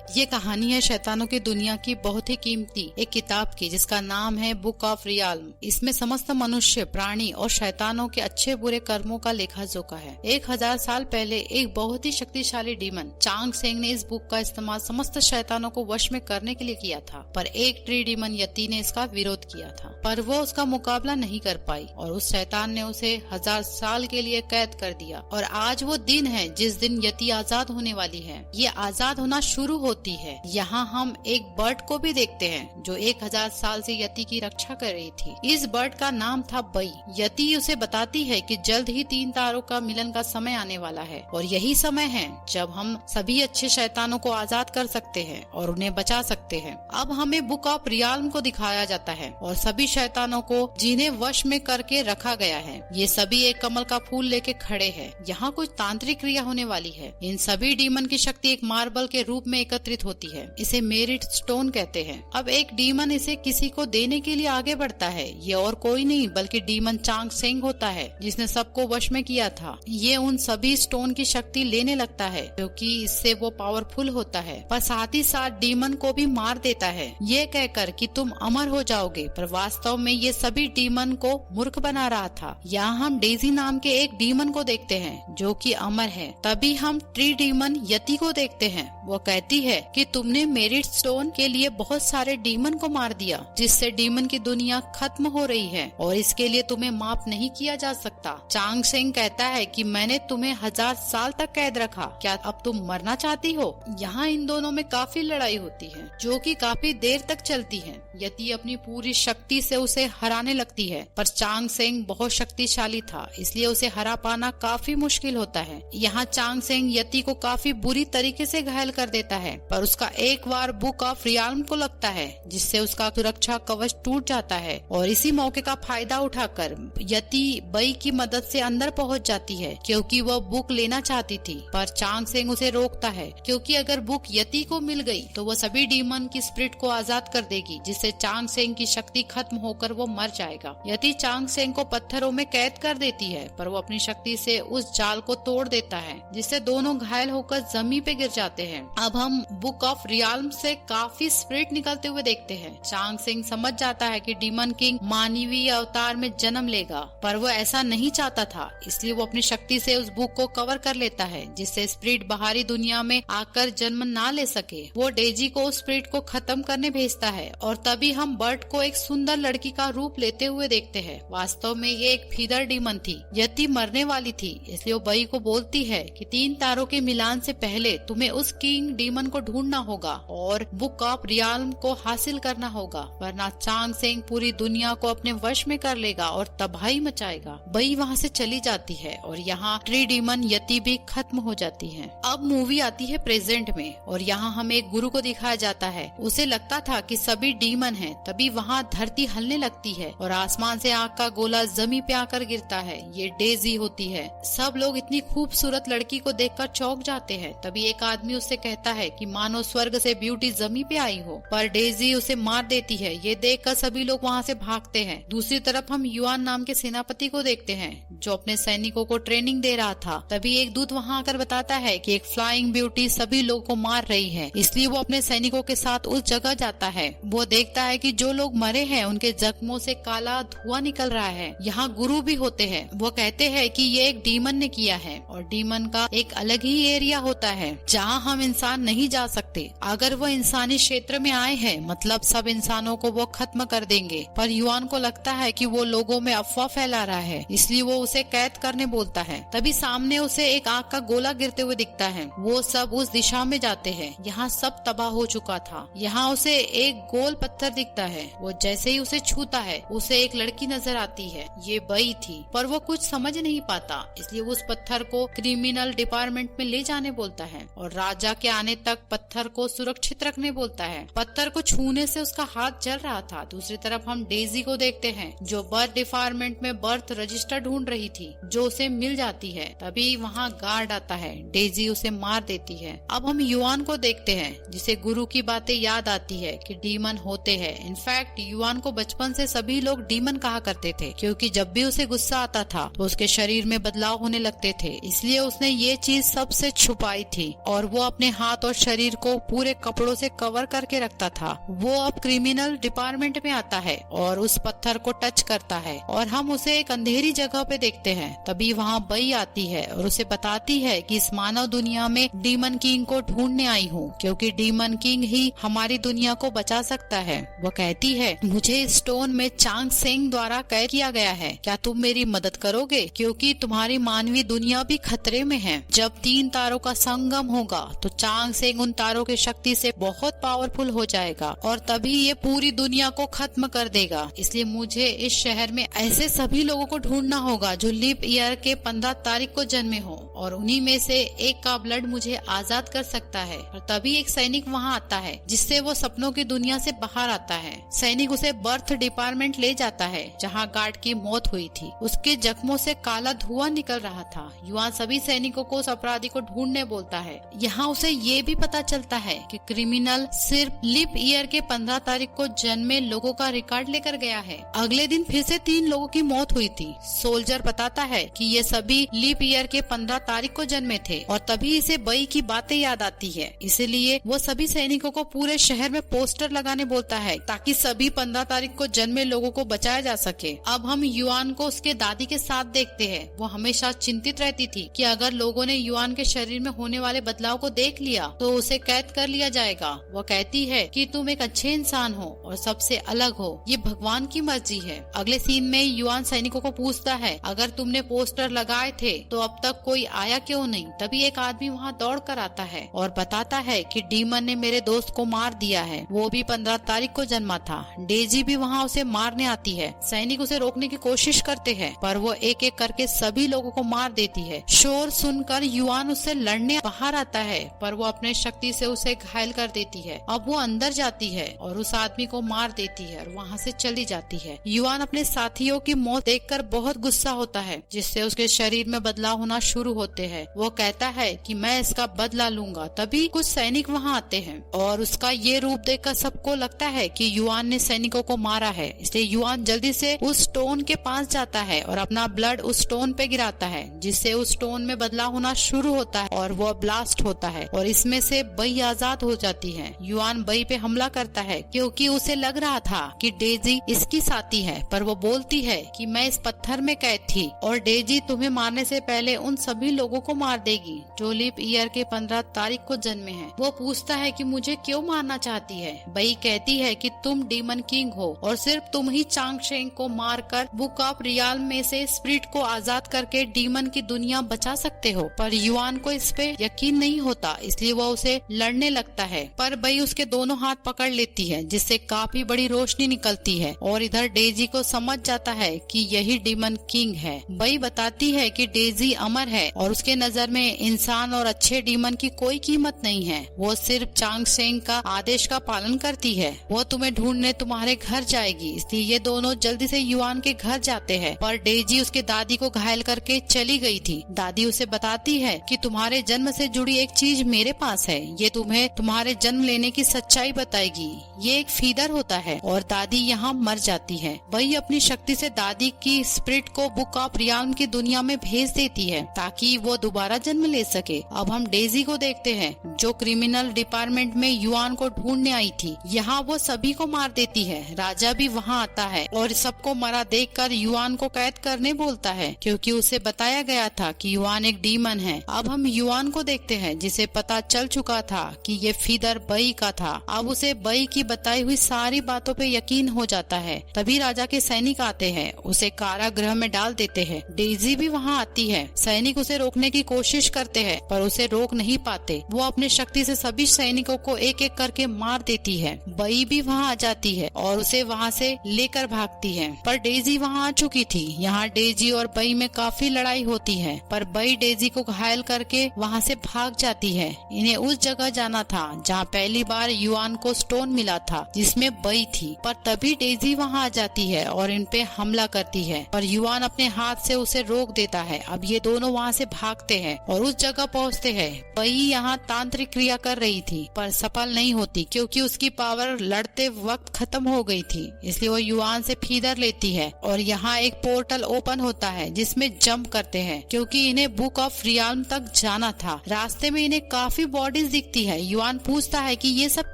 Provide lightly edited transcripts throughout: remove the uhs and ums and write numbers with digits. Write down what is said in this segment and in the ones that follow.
ये कहानी है शैतानों की दुनिया की बहुत ही कीमती एक किताब की, जिसका नाम है बुक ऑफ रियाल्म। इसमें समस्त मनुष्य, प्राणी और शैतानों के अच्छे बुरे कर्मों का लेखा जोखा है। 1000 साल पहले एक बहुत ही शक्तिशाली डीमन चांग सेंग ने इस बुक का इस्तेमाल समस्त शैतानों को वश में करने के लिए किया था, पर एक ट्री डीमन यति ने इसका विरोध किया था, पर वो उसका मुकाबला नहीं कर पाई और उस शैतान ने उसे 1000 साल के लिए कैद कर दिया। और आज वो दिन है जिस दिन यति आजाद होने वाली है। ये आजाद होना शुरू होती है। यहाँ हम एक बर्ड को भी देखते हैं जो 1000 साल से यति की रक्षा कर रही थी। इस बर्ड का नाम था बई। यति उसे बताती है कि जल्द ही 3 तारों का मिलन का समय आने वाला है और यही समय है जब हम सभी अच्छे शैतानों को आजाद कर सकते हैं और उन्हें बचा सकते हैं। अब हमें बुक ऑफ रियाल्म को दिखाया जाता है और सभी शैतानों को जिन्हें वश में करके रखा गया है। ये सभी एक कमल का फूल लेके खड़े हैं। यहाँ कुछ तांत्रिक क्रिया होने वाली है। इन सभी डीमन की शक्ति एक मार्बल के रूप में एकत्रित होती है। इसे मेरिट स्टोन कहते हैं। अब एक डीमन इसे किसी को देने के लिए आगे बढ़ता है। ये और कोई नहीं बल्कि डीमन चांग सेंग होता है, जिसने सबको वश में किया था। ये उन सभी स्टोन की शक्ति लेने लगता है क्योंकि इससे वो पावरफुल होता है, पर साथ ही साथ डीमन को भी मार देता है ये कहकर कि तुम अमर हो जाओगे। पर वास्तव में ये सभी डीमन को मूर्ख बना रहा था। यहाँ हम डेजी नाम के एक डीमन को देखते हैं जो कि अमर है। तभी हम ट्री डीमन यति को देखते हैं। वो कहती है कि तुमने मेरिट स्टोन के लिए बहुत सारे डीमन को मार दिया, जिससे डीमन की दुनिया खत्म हो रही है और इसके लिए तुम्हें माफ नहीं किया जा सकता। चांग सेंग कहता है कि मैंने तुम्हें 1000 साल तक कैद रखा, क्या अब तुम मरना चाहती हो? यहाँ इन दोनों में काफी लड़ाई होती है जो कि काफी देर तक चलती है। यति अपनी पूरी शक्ति से उसे हराने लगती है, पर चांग सेंग बहुत शक्तिशाली था, इसलिए उसे हरा पाना काफी मुश्किल होता है। यहाँ चांग सेंग यति को काफी बुरी तरीके से घायल कर देता है, पर उसका एक बार बुक ऑफ रियाल्म को लगता है, जिससे उसका सुरक्षा कवच टूट जाता है और इसी मौके का फायदा उठाकर यति बई की मदद से अंदर पहुंच जाती है क्योंकि वह बुक लेना चाहती थी। पर चांग सेंग उसे रोकता है क्योंकि अगर बुक यति को मिल गई तो वह सभी डीमन की स्पिरिट को आजाद कर देगी, जिससे चांग सेंग की शक्ति खत्म होकर वो मर जाएगा। यति चांग सेंग को पत्थरों में कैद कर देती है, पर वो अपनी शक्ति से उस जाल को तोड़ देता है, जिससे दोनों घायल होकर जमीन पे गिर जाते हैं। अब हम बुक ऑफ रियाल्म से काफी स्पिरिट निकलते हुए देखते हैं। चांग सेंग समझ जाता है कि डीमन किंग मानवीय अवतार में जन्म लेगा, पर वो ऐसा नहीं चाहता था, इसलिए वो अपनी शक्ति से उस बुक को कवर कर लेता है, जिससे स्पिरिट बाहरी दुनिया में आकर जन्म ना ले सके। वो डेजी को उस स्पिरिट को खत्म करने भेजता है और तभी हम बर्ड को एक सुंदर लड़की का रूप लेते हुए देखते हैं। वास्तव में ये एक फीदर डीमन थी। यति मरने वाली थी, इसलिए वो बई को बोलती है कि 3 तारों के मिलान से पहले तुम्हें उस किंग डीमन को ढूंढना होगा और बुक ऑफ रियाल्म को हासिल करना होगा, वरना चांग सेंग पूरी दुनिया को अपने वश में कर लेगा और तबाही मचाएगा। बई वहाँ से चली जाती है और यहाँ ट्री डीमन यति भी खत्म हो जाती है। अब मूवी आती है प्रेजेंट में और यहाँ हमें एक गुरु को दिखाया जाता है। उसे लगता था कि सभी डीमन हैं, तभी वहाँ धरती हलने लगती है और आसमान से आग का गोला जमीन पे आकर गिरता है। ये डेजी होती है। सब लोग इतनी खूबसूरत लड़की को देखकर चौंक जाते हैं। तभी एक आदमी उससे कहता है कि मानो स्वर्ग से ब्यूटी जमीन पे आई हो, पर डेजी उसे मार देती है। ये देखकर सभी लोग वहाँ से भागते हैं। दूसरी तरफ हम युआन नाम के सेनापति को देखते हैं जो अपने सैनिकों को ट्रेनिंग दे रहा था। तभी एक दूत वहाँ आकर बताता है कि एक फ्लाइंग ब्यूटी सभी लोगों को मार रही है, इसलिए वो अपने सैनिकों के साथ उस जगह जाता है। वो देखता है कि जो लोग मरे हैं उनके जख्मों से काला धुआं निकल रहा है। यहाँ गुरु भी होते हैं। वो कहते हैं कि ये एक डीमन ने किया है और डीमन का एक अलग ही एरिया होता है जहाँ हम इंसान नहीं जा सकते। अगर वो इंसानी क्षेत्र में आए हैं मतलब सब इंसानों को वो खत्म कर देंगे। पर युआन को लगता है कि वो लोगों में अफवाह फैला रहा है, इसलिए वो उसे कैद करने बोलता है। तभी सामने उसे एक आग का गोला गिरते हुए दिखता है। वो सब उस दिशा में जाते हैं। यहाँ सब तबाह हो चुका था। यहाँ उसे एक गोल पत्थर दिखता है। वो जैसे ही उसे छूता है उसे एक लड़की नजर आती है। ये बई थी, पर वो कुछ समझ नहीं पाता, इसलिए वो उस पत्थर को क्रिमिनल डिपार्टमेंट में ले जाने बोलता है और राजा के आने तक पत्थर को सुरक्षित रखने बोलता है। पत्थर को छूने से उसका हाथ जल रहा था। दूसरी तरफ हम डेजी को देखते हैं जो बर्थ डिपार्टमेंट में बर्थ रजिस्टर ढूंढ रही थी, जो उसे मिल जाती है। तभी वहाँ गार्ड आता है। डेजी उसे मार देती है। अब हम युआन को देखते हैं जिसे गुरु की बातें याद आती है कि डीमन होते हैं। इनफैक्ट युआन को बचपन से सभी लोग डीमन कहा करते थे क्योंकि जब भी उसे गुस्सा आता था तो उसके शरीर में बदलाव होने लगते थे, इसलिए उसने ये चीज सबसे छुपाई थी और वो अपने हाथ और शरीर शरीर को पूरे कपड़ों से कवर करके रखता था, वो अब क्रिमिनल डिपार्टमेंट में आता है और उस पत्थर को टच करता है और हम उसे एक अंधेरी जगह पे देखते हैं। तभी वहाँ बई आती है और उसे बताती है कि इस मानव दुनिया में डीमन किंग को ढूंढने आई हूँ, क्योंकि डीमन किंग ही हमारी दुनिया को बचा सकता है। वो कहती है, मुझे स्टोन में चांग सेंग द्वारा कैद किया गया है, क्या तुम मेरी मदद करोगे, क्योंकि तुम्हारी मानवीय दुनिया भी खतरे में है। जब 3 तारों का संगम होगा तो चांग सेंग उन तारों की शक्ति से बहुत पावरफुल हो जाएगा और तभी ये पूरी दुनिया को खत्म कर देगा। इसलिए मुझे इस शहर में ऐसे सभी लोगों को ढूंढना होगा जो लीप ईयर के 15 तारीख को जन्मे हो और उन्हीं में से एक का ब्लड मुझे आजाद कर सकता है। और तभी एक सैनिक वहाँ आता है जिससे वो सपनों की दुनिया से बाहर आता है। सैनिक उसे बर्थ डिपार्टमेंट ले जाता है जहाँ गार्ड की मौत हुई थी। उसके जख्मों से काला धुआं निकल रहा था। युवान सभी सैनिकों को उस अपराधी को ढूंढने बोलता है। यहाँ उसे ये भी पता चलता है कि क्रिमिनल सिर्फ लीप ईयर के 15 तारीख को जन्मे लोगों का रिकॉर्ड लेकर गया है। अगले दिन फिर से 3 लोगों की मौत हुई थी। सोल्जर बताता है कि ये सभी लीप ईयर के 15 तारीख को जन्मे थे और तभी इसे बई की बातें याद आती है। इसलिए वो सभी सैनिकों को पूरे शहर में पोस्टर लगाने बोलता है ताकि सभी 15 तारीख को जन्मे लोगों को बचाया जा सके। अब हम युआन को उसके दादी के साथ देखते हैं। वो हमेशा चिंतित रहती थी कि अगर लोगों ने युआन के शरीर में होने वाले बदलाव को देख लिया तो उसे कैद कर लिया जाएगा। वो कहती है कि तुम एक अच्छे इंसान हो और सबसे अलग हो, ये भगवान की मर्जी है। अगले सीन में युआन सैनिकों को पूछता है, अगर तुमने पोस्टर लगाए थे तो अब तक कोई आया क्यों नहीं। तभी एक आदमी वहाँ दौड़ कर आता है और बताता है कि डीमन ने मेरे दोस्त को मार दिया है, वो भी 15 तारीख को जन्मा था। डेजी भी वहाँ उसे मारने आती है। सैनिक उसे रोकने की कोशिश करते हैं पर वो एक एक करके सभी लोगों को मार देती है। शोर सुनकर युआन उससे लड़ने बाहर आता है पर वो अपने शक्ति से उसे घायल कर देती है। अब वो अंदर जाती है और उस आदमी को मार देती है और वहाँ से चली जाती है। युआन अपने साथियों की मौत देखकर बहुत गुस्सा होता है जिससे उसके शरीर में बदलाव होना शुरू होते हैं। वो कहता है कि मैं इसका बदला लूंगा। तभी कुछ सैनिक वहाँ आते हैं और उसका ये रूप देखकर सबको लगता है कि युआन ने सैनिकों को मारा है। इसलिए युआन जल्दी से उस स्टोन के पास जाता है और अपना ब्लड उस स्टोन पे गिराता है जिससे उस स्टोन में बदलाव होना शुरू होता है और वो ब्लास्ट होता है और इसमें से बई आजाद हो जाती है। युआन बई पे हमला करता है क्योंकि उसे लग रहा था कि डेजी इसकी साथी है, पर वो बोलती है कि मैं इस पत्थर में कैद थी और डेजी तुम्हें मारने से पहले उन सभी लोगों को मार देगी जो लीप ईयर के 15 तारीख को जन्मे हैं। वो पूछता है कि मुझे क्यों मारना चाहती है। बई कहती है कि तुम डीमन किंग हो और सिर्फ तुम ही चांग शेंग को मारकर बुक ऑफ रियाल में से स्पिरिट को आजाद करके डीमन की दुनिया बचा सकते हो। पर युआन को इस पे यकीन नहीं होता, इसलिए वो उसे लड़ने लगता है पर बई उसके दोनों हाथ पकड़ लेती है जिससे काफी बड़ी रोशनी निकलती है और इधर डेजी को समझ जाता है कि यही डीमन किंग है। बई बताती है कि डेजी अमर है और उसके नजर में इंसान और अच्छे डीमन की कोई कीमत नहीं है। वो सिर्फ चांग शेंग का आदेश का पालन करती है। वो तुम्हें ढूंढने तुम्हारे घर जाएगी। इसलिए ये दोनों जल्दी से युआन के घर जाते हैं पर डेजी उसके दादी को घायल करके चली गई थी। दादी उसे बताती है कि तुम्हारे जन्म से जुड़ी एक चीज मेरे पास है, ये तुम्हें तुम्हारे जन्म लेने की सच्चाई बताएगी। ये एक फीदर होता है और दादी यहाँ मर जाती है। वही अपनी शक्ति से दादी की स्पिरिट को बुक ऑफ रियाल्म की दुनिया में भेज देती है ताकि वो दोबारा जन्म ले सके। अब हम डेजी को देखते हैं जो क्रिमिनल डिपार्टमेंट में युआन को ढूंढने आई थी। यहाँ वो सभी को मार देती है। राजा भी वहाँ आता है और सबको मरा देखकर युआन को कैद करने बोलता है क्योंकि उसे बताया गया था कि युआन एक डीमन है। अब हम युआन को देखते हैं जिसे पता चल चुका था कि ये फीदर बई का था। अब उसे बई की बताई हुई सारी बातों पे यकीन हो जाता है। तभी राजा के सैनिक आते हैं, उसे कारागृह में डाल देते हैं। डेजी भी वहाँ आती है। सैनिक उसे रोकने की कोशिश करते हैं पर उसे रोक नहीं पाते। वो अपनी शक्ति से सभी सैनिकों को एक एक करके मार देती है। बई भी वहाँ आ जाती है और उसे वहाँ से लेकर भागती है पर डेजी वहाँ आ चुकी थी। यहाँ डेजी और बई में काफी लड़ाई होती है पर बई डेजी को घायल करके वहाँ से भाग जाती है। इन्हें उस जगह जाना था जहाँ पहली बार युआन को स्टोन मिला था जिसमें बई थी, पर तभी डेजी वहाँ आ जाती है और इन पे हमला करती है पर युआन अपने हाथ से उसे रोक देता है। अब ये दोनों वहाँ से भागते हैं और उस जगह पहुँचते हैं। बई यहाँ तांत्रिक क्रिया कर रही थी पर सफल नहीं होती क्योंकि उसकी पावर लड़ते वक्त खत्म हो गई थी। इसलिए वो युआन से फीदर लेती है और यहाँ एक पोर्टल ओपन होता है जिसमें जंप करते हैं क्योंकि इन्हें बुक ऑफ रियाल्म तक जाना था। रास्ते में इन्हें काफी बॉडीज चीज दिखती है। युआन पूछता है कि ये सब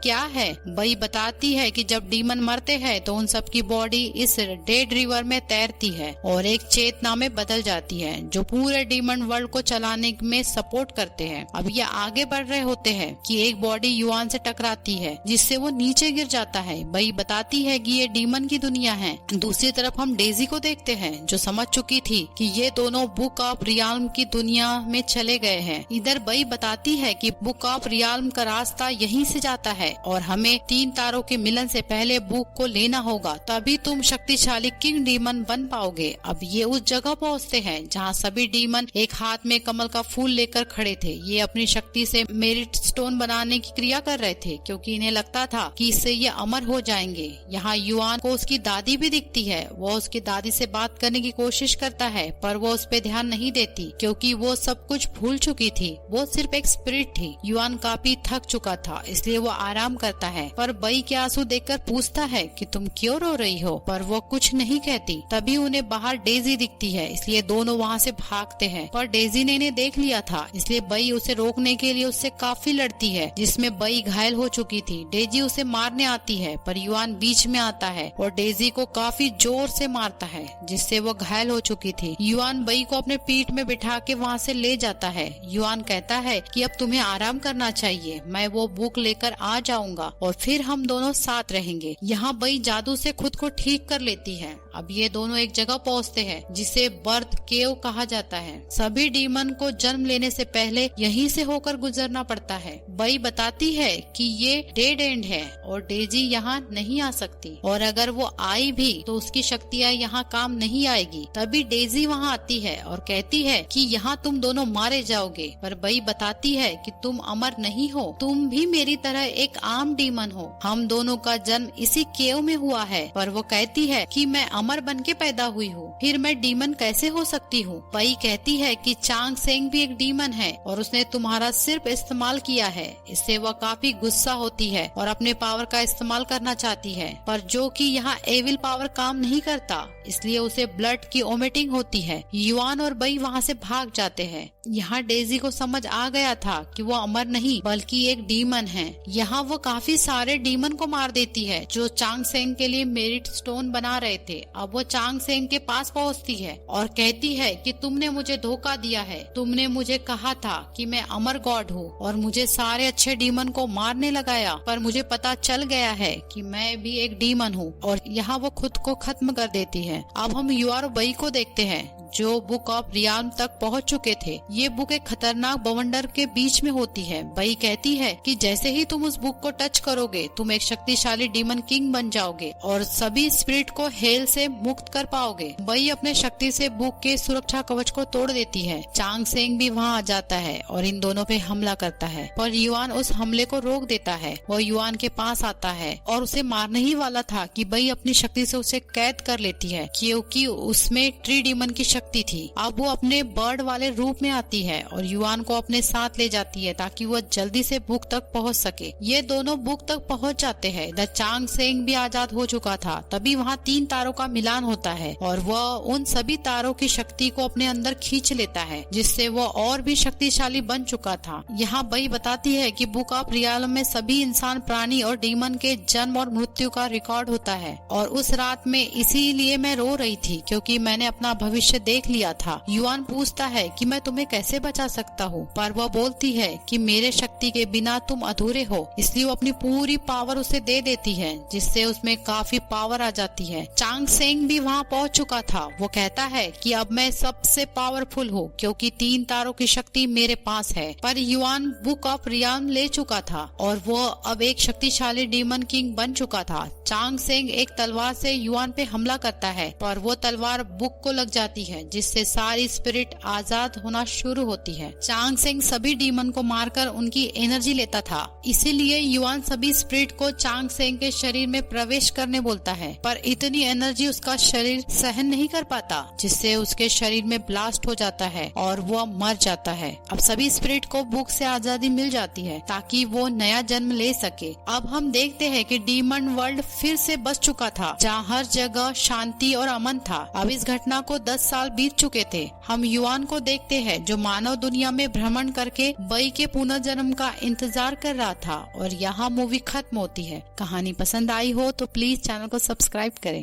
क्या है। बई बताती है कि जब डीमन मरते हैं तो उन सब की बॉडी इस डेड रिवर में तैरती है और एक चेतना में बदल जाती है जो पूरे डीमन वर्ल्ड को चलाने में सपोर्ट करते हैं। अब ये आगे बढ़ रहे होते हैं कि एक बॉडी युआन से टकराती है जिससे वो नीचे गिर जाता है। बई बताती है कि ये डीमन की दुनिया है। दूसरी तरफ हम डेजी को देखते हैं जो समझ चुकी थी कि ये दोनों बुक ऑफ रियाल्म की दुनिया में चले गए हैं। इधर बई बताती है कि बुक ऑफ रियाल्म का रास्ता यहीं से जाता है और हमें 3 तारों के मिलन से पहले बुक को लेना होगा, तभी तुम शक्तिशाली किंग डीमन बन पाओगे। अब ये उस जगह पहुँचते हैं जहाँ सभी डीमन एक हाथ में कमल का फूल लेकर खड़े थे। ये अपनी शक्ति से मेरिट स्टोन बनाने की क्रिया कर रहे थे क्योंकि इन्हें लगता था कि इससे ये अमर हो जाएंगे। यहाँ युआन को उसकी दादी भी दिखती है। वो उसकी दादी से बात करने की कोशिश करता है पर वो उस पे ध्यान नहीं देती क्योंकि वो सब कुछ भूल चुकी थी। वो सिर्फ एक स्पिरिट थी। युआन काफी थक चुका था इसलिए वो आराम करता है पर बई के आंसू देखकर पूछता है कि तुम क्यों रो रही हो, पर वो कुछ नहीं कहती। तभी उन्हें बाहर डेजी दिखती है इसलिए दोनों वहाँ से भागते हैं पर डेजी ने इन्हें देख लिया था इसलिए बई उसे रोकने के लिए उससे काफी लड़ती है जिसमें बई घायल हो चुकी थी। डेजी उसे मारने आती है पर युआन बीच में आता है और डेजी को काफी जोर से मारता है जिससे वो घायल हो चुकी थी। युआन बई को अपने पीठ में बिठा के वहाँ से ले जाता है। युआन कहता है कि अब तुम्हें आराम करना चाहिए, मैं वो बुक लेकर आ जाऊंगा और फिर हम दोनों साथ रहेंगे। यहाँ बई जादू से खुद को ठीक कर लेती है। अब ये दोनों एक जगह पहुँचते हैं जिसे बर्थ केव कहा जाता है। सभी डीमन को जन्म लेने से पहले यहीं से होकर गुजरना पड़ता है। बई बताती है कि ये डेड एंड है और डेजी यहाँ नहीं आ सकती और अगर वो आई भी तो उसकी शक्तियाँ यहाँ काम नहीं आएगी। तभी डेजी वहाँ आती है और कहती है कि यहाँ तुम दोनों मारे जाओगे, पर बई बताती है कि तुम अमर नहीं हो, तुम भी मेरी तरह एक आम डीमन हो। हम दोनों का जन्म इसी केव में हुआ है। पर वो कहती है कि मैं अमर बन के पैदा हुई हूँ, फिर मैं डीमन कैसे हो सकती हूँ। बई कहती है कि चांग सेंग भी एक डीमन है और उसने तुम्हारा सिर्फ इस्तेमाल किया है। इससे वह काफी गुस्सा होती है और अपने पावर का इस्तेमाल करना चाहती है पर जो कि यहाँ एविल पावर काम नहीं करता इसलिए उसे ब्लड की ओमिटिंग होती है। युआन और बई वहाँ से भाग जाते हैं। यहाँ डेजी को समझ आ गया था कि वो अमर नहीं बल्कि एक डीमन है। यहाँ वो काफी सारे डीमन को मार देती है जो चांग सेंग के लिए मेरिट स्टोन बना रहे थे। अब वो चांग सेंग के पास पहुँचती है और कहती है कि तुमने मुझे धोखा दिया है, तुमने मुझे कहा था कि मैं अमर गॉड हूँ और मुझे सारे अच्छे डीमन को मारने लगाया, पर मुझे पता चल गया है कि मैं भी एक डीमन हूँ और यहाँ वो खुद को खत्म कर देती है। अब हम युआन और बई को देखते हैं जो बुक ऑफ रियाल्म तक पहुंच चुके थे। ये बुक एक खतरनाक बवंडर के बीच में होती है। बई कहती है कि जैसे ही तुम उस बुक को टच करोगे तुम एक शक्तिशाली डीमन किंग बन जाओगे और सभी स्पिरिट को हेल से मुक्त कर पाओगे। बई अपने शक्ति से बुक के सुरक्षा कवच को तोड़ देती है। चांग सेंग भी वहाँ आ जाता है और इन दोनों पे हमला करता है पर युआन उस हमले को रोक देता है। वो युआन के पास आता है और उसे मारने ही वाला था कि बई अपनी शक्ति से उसे कैद कर लेती है क्योंकि उसमें ट्री डीमन की शक्ति थी। अब वो अपने बर्ड वाले रूप में आती है और युआन को अपने साथ ले जाती है ताकि वो जल्दी से बुक तक पहुंच सके। ये दोनों बुक तक पहुंच जाते हैं। द चांग सेंग भी आजाद हो चुका था। तभी वहाँ 3 तारों का मिलान होता है और वह उन सभी तारों की शक्ति को अपने अंदर खींच लेता है जिससे वो और भी शक्तिशाली बन चुका था। यहाँ बई बताती है कि बुक ऑफ रियाल्म में सभी इंसान, प्राणी और डीमन के जन्म और मृत्यु का रिकॉर्ड होता है और उस रात में इसीलिए मैं रो रही थी क्योंकि मैंने अपना भविष्य देख लिया था। युआन पूछता है कि मैं तुम्हें कैसे बचा सकता हूँ, पर वह बोलती है कि मेरे शक्ति के बिना तुम अधूरे हो। इसलिए वो अपनी पूरी पावर उसे दे देती है जिससे उसमें काफी पावर आ जाती है। चांग सेंग भी वहाँ पहुँच चुका था। वो कहता है कि अब मैं सबसे पावरफुल हूँ क्योंकि 3 तारों की शक्ति मेरे पास है। पर युआन बुक ऑफ रियाल्म ले चुका था और वो अब एक शक्तिशाली डीमन किंग बन चुका था। चांग सेंग एक तलवार से युआन पे हमला करता है पर वो तलवार बुक को लग जाती है जिससे सारी स्पिरिट आजाद होना शुरू होती है। चांग सेंग सभी डीमन को मारकर उनकी एनर्जी लेता था। इसीलिए युआन सभी स्पिरिट को चांग सेंग के शरीर में प्रवेश करने बोलता है पर इतनी एनर्जी उसका शरीर सहन नहीं कर पाता जिससे उसके शरीर में ब्लास्ट हो जाता है और वो मर जाता है। अब सभी स्पिरिट को बुक से आजादी मिल जाती है ताकि वो नया जन्म ले सके। अब हम देखते हैं कि डीमन वर्ल्ड फिर से बस चुका था जहाँ हर जगह शांति और अमन था। अब इस घटना को 10 साल साल बीत चुके थे। हम युवान को देखते हैं जो मानव दुनिया में भ्रमण करके बई के पुनर्जन्म का इंतजार कर रहा था और यहाँ मूवी खत्म होती है। कहानी पसंद आई हो तो प्लीज चैनल को सब्सक्राइब करें।